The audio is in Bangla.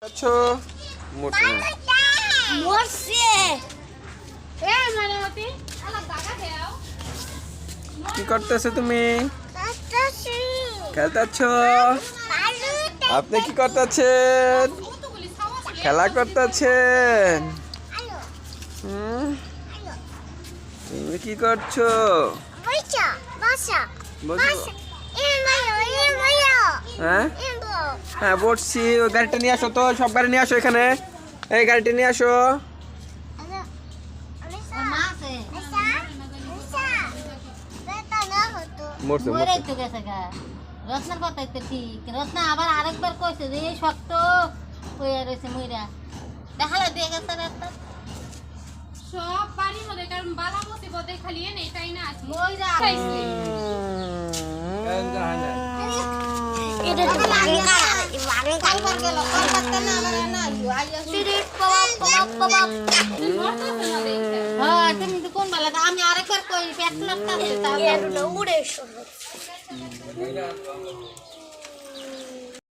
আছো মোরছে মরছে এ মানবতী আলা দাগা দেও কি করতেছো তুমি? খেলতেছো? আপনি কি করতেছেন? কতগুলি ছাওয়া ছিল খেলা করতেছেন? তুমি কি করছো? বসো। হ্যাঁ হ্যাঁ বসছি। ওই গাড়িটা নিয়ে আসো তো, সব গাড়ি নিয়ে আসো এখানে। এই গাড়িটা নিয়ে আসো। মরছে মরে মরছে। তো গেছে গা রত্নার কথাই তো ঠিক রত্না আবার আরেকবার কইছে যে এই শক্ত কইয়া রইছে মইরা দেখালে দিয়ে গেছে রাস্তা সব বাড়ির মধ্যে কারণ বালা মুসিবতে খালি এনে তাই না আছে মইরা খাইছে এটা তো লাগে কালবার গেল কালবারতে না আমার না আইয়া সিরিট পপ পপ মরতেছে না দেখতে হ্যাঁ তুমি তো কোন বেলা আমি আরেকবার কই পেট লাগতাছে তাহলে উড়ে